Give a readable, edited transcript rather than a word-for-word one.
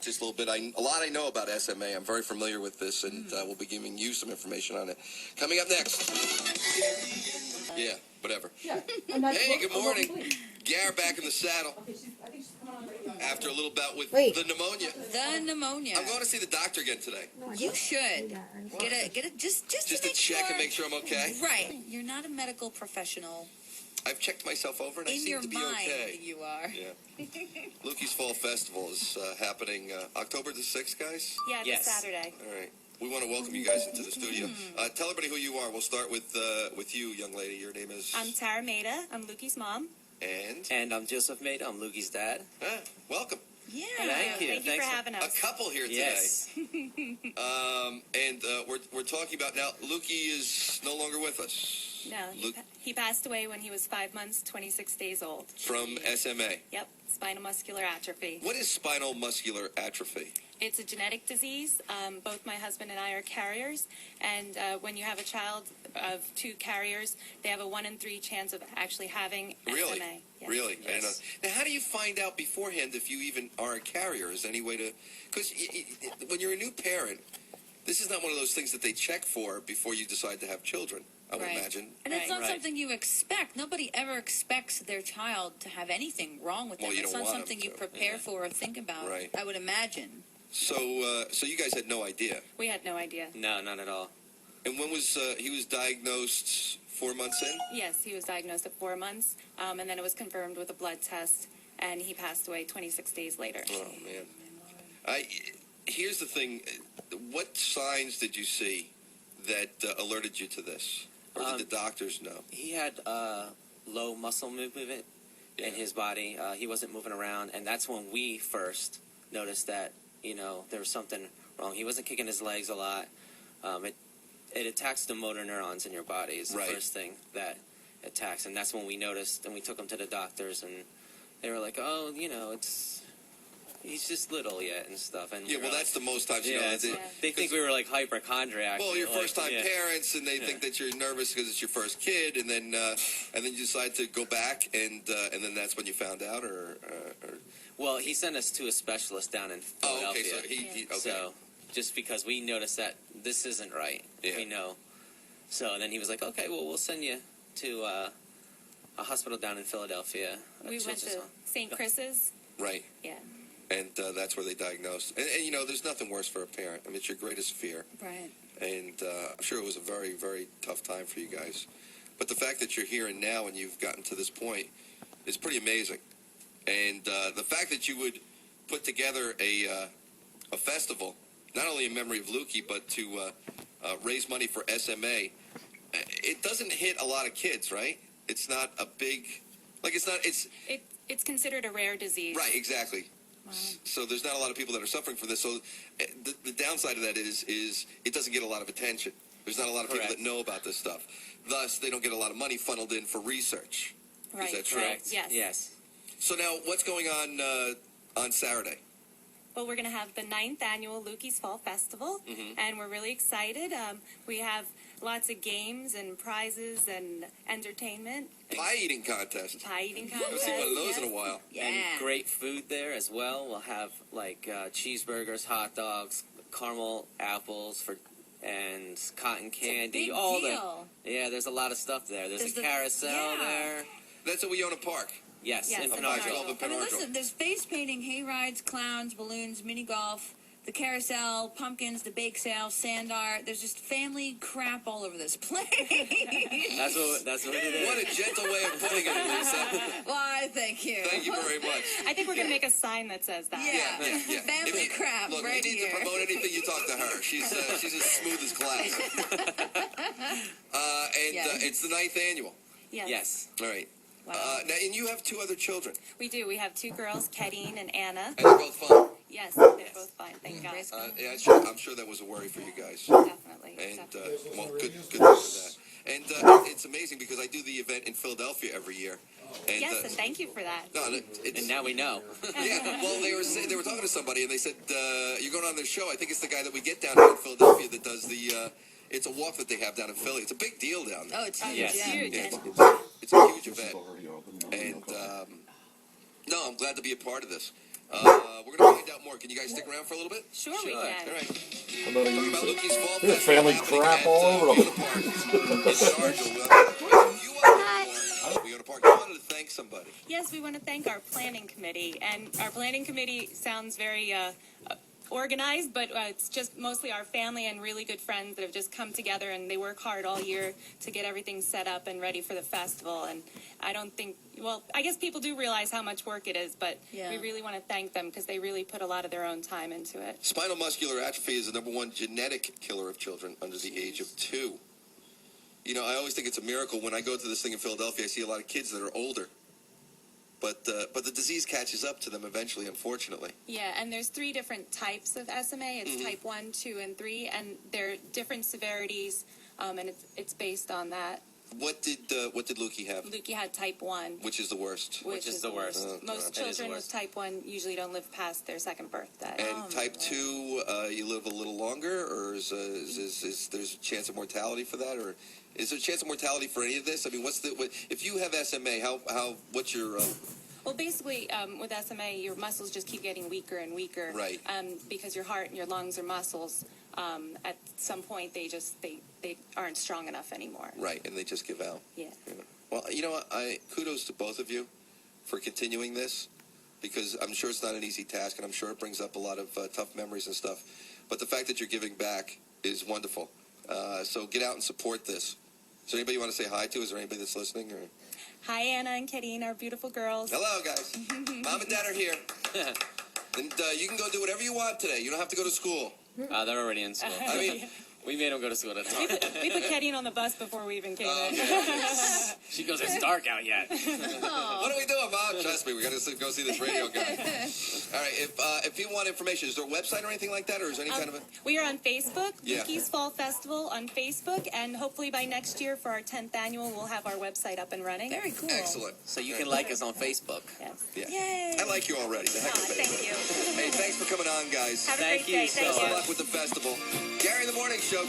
just a little bit. A lot I know about SMA. I'm very familiar with this, and we'll be giving you some information on it. Coming up next. Yeah, whatever. Yeah. Hey, good morning. Gare back in the saddle Okay, I think she's coming on radio. after a little bout with Wait. the pneumonia. The pneumonia. I'm going to see the doctor again today. You should get a just Just to check and make sure I'm okay. Right. You're not a medical professional. I've checked myself over, and I In seem your to be mind, okay. you are. Yeah. Lukey's Fall Festival is happening October the 6th, guys? Yeah, Yes. this Saturday. All right. We want to welcome you guys into the studio. Tell everybody who you are. We'll start with you, young lady. Your name is... I'm Tara Maida. I'm Lukey's mom. And I'm Joseph Maida. I'm Lukey's dad. welcome. Yeah. Thank you. Thank you for having A us. couple here today. Yes. And we're talking about now. Lukey is no longer with us. No, Luke- he passed away when he was 5 months, 26 days old. From SMA. Yep, spinal muscular atrophy. What is spinal muscular atrophy? It's a genetic disease. Both my husband and I are carriers, and when you have a child of two carriers, they have a 1 in 3 chance of actually having Really? SMA. Yes. Really? I didn't know. Yes. Now, how do you find out beforehand if you even are a carrier? Is there any way to... Because when you're a new parent, this is not one of those things that they check for before you decide to have children, I would Right. imagine. And it's Right. not something you expect. Nobody ever expects their child to have anything wrong with them. Well, you It's don't not want something them you to. prepare for or think about. Right. I would imagine. So you guys had no idea. We had no idea. No, not at all. And when was he was diagnosed 4 months in? Yes, he was diagnosed at 4 months, and then it was confirmed with a blood test, and he passed away 26 days later. Oh, man. Here's the thing. What signs did you see that alerted you to this? Or did the doctors know? He had low muscle movement in his body. He wasn't moving around, and that's when we first noticed that, there was something wrong. He wasn't kicking his legs a lot. It attacks the motor neurons in your body is the Right. first thing that attacks, and that's when we noticed, and we took him to the doctors, and they were like, oh, he's just little yet and stuff. And Yeah, we well, were that's the most times. like, You know, they think we were like hypochondriacs. well, you're like, first-time yeah. parents, and they think that you're nervous because it's your first kid, and then you decide to go back, and then that's when you found out, or Well, he sent us to a specialist down in oh, okay, Philadelphia. so he okay. So, just because we noticed that this isn't right, Yeah. we know. So then he was like, okay, well, we'll send you to a hospital down in Philadelphia. We went to St. Chris's. Right, Yeah. and that's where they diagnosed. And there's nothing worse for a parent. I mean, it's your greatest fear. Right. And I'm sure it was a very, very tough time for you guys. But the fact that you're here and now and you've gotten to this point is pretty amazing. And the fact that you would put together a festival, not only in memory of Lukey, but to raise money for SMA, it doesn't hit a lot of kids, right? It's not a big, It's considered a rare disease. right, exactly. Wow. So there's not a lot of people that are suffering from this. So the downside of that is it doesn't get a lot of attention. There's not a lot of people Correct. that know about this stuff. Thus, they don't get a lot of money funneled in for research. Right. Is that true? Right. Yes. Yes. So now, what's going on Saturday? Well, we're going to have the 9th annual Lukey's Fall Festival, and we're really excited. We have lots of games and prizes and entertainment. Pie eating contest. Pie eating I haven't contest. seen one of those yes. in a while. Yeah. And great food there as well. We'll have like cheeseburgers, hot dogs, caramel apples and cotton candy. Big all deal. there's a lot of stuff there. There's There's a carousel there. That's at Weona Park. Yes, Yes, in in Penarville. Penarville. in I mean, Penarville. listen, there's face painting, hay rides, clowns, balloons, mini golf, the carousel, pumpkins, the bake sale, sand art. There's just family crap all over this place. That's what it is. What a gentle way of putting it, Lisa. Why, thank you. Thank you very much. I think we're going to make a sign that says that. Yeah. Family If you- crap Look, right if you need here. to promote anything, you talk to her. She's as smooth as glass. And Yeah. it's the 9th annual. Yes. Yes. All right. Wow. Now, and you have 2 other children. We do. We have 2 girls, Kedine and Anna. And they're both fun. Yes, they're both fine. Thank God. Yeah, I'm sure that was a worry for you guys. Definitely. And definitely. well, good to hear that. And it's amazing because I do the event in Philadelphia every year. And, Yes, and thank you for that. No, it's And now we know. yeah. Well, they were talking to somebody and they said you're going on their show. I think it's the guy that we get down here in Philadelphia that does the. It's a walk that they have down in Philly. It's a big deal down there. Oh, it's huge. Yes. Yeah. Huge. Yeah, it's a huge event. And no, I'm glad to be a part of this. We're going to find out more more. Can you guys stick around for a little bit? Sure, we Sure. can. All right. I'm gonna Talking use about it. Lukey's Fall There's Festival family happening crap at, all over View them. of the Park in Sargent. View of the Park. You wanted to thank somebody. Yes, we want to thank our planning committee. And our planning committee sounds very organized, but it's just mostly our family and really good friends that have just come together, and they work hard all year to get everything set up and ready for the festival. And I don't think, well, I guess people do realize how much work it is, but Yeah. we really want to thank them because they really put a lot of their own time into it. Spinal muscular atrophy is the #1 genetic killer of children under the age of 2. You know, I always think it's a miracle when I go to this thing in Philadelphia. I see a lot of kids that are older, but the disease catches up to them eventually, unfortunately. Yeah, and there's 3 different types of SMA. It's type 1, 2, and 3, and they're different severities, and it's based on that. What did Lukey have? Lukey had type 1. Which is the worst? Which is the worst. Oh, Most that is the children with worst. type 1 usually don't live past their 2nd birthday. And type 2, you live a little longer, or is there's a chance of mortality for that, or is there a chance of mortality for any of this? I mean, if you have SMA? What's your Well, basically, with SMA, your muscles just keep getting weaker and weaker. Right. Because your heart and your lungs are muscles. At some point, they aren't strong enough anymore. right? And they just give out. Yeah. Well, you know what? Kudos to both of you for continuing this, because I'm sure it's not an easy task, and I'm sure it brings up a lot of tough memories and stuff. But the fact that you're giving back is wonderful. So get out and support this. Is there anybody you want to say hi to? Is there anybody that's listening? Or Hi, Anna and Karine, our beautiful girls. hello, guys. Mom and Dad are here, and you can go do whatever you want today. You don't have to go to school. They're already in school. I mean, We made them go to school at a time. We put Karine on the bus before we even came in. She goes, it's dark out yet. what are we doing, Mom? Trust me, we got to go see this radio guy. All right, if you want information, is there a website or anything like that, or is there any kind of a... We are on Facebook, Yeah. Lukey's Fall Festival on Facebook, and hopefully by next year for our 10th annual, we'll have our website up and running. Very cool. Excellent. So you can like us on Facebook. Yes. Yeah. Yay. I like you already. The heck Aw, with thank you. Hey, thanks for coming on, guys. Have a Thank great day. you so Thank Good you. luck with the festival. Gary in the Morning Show.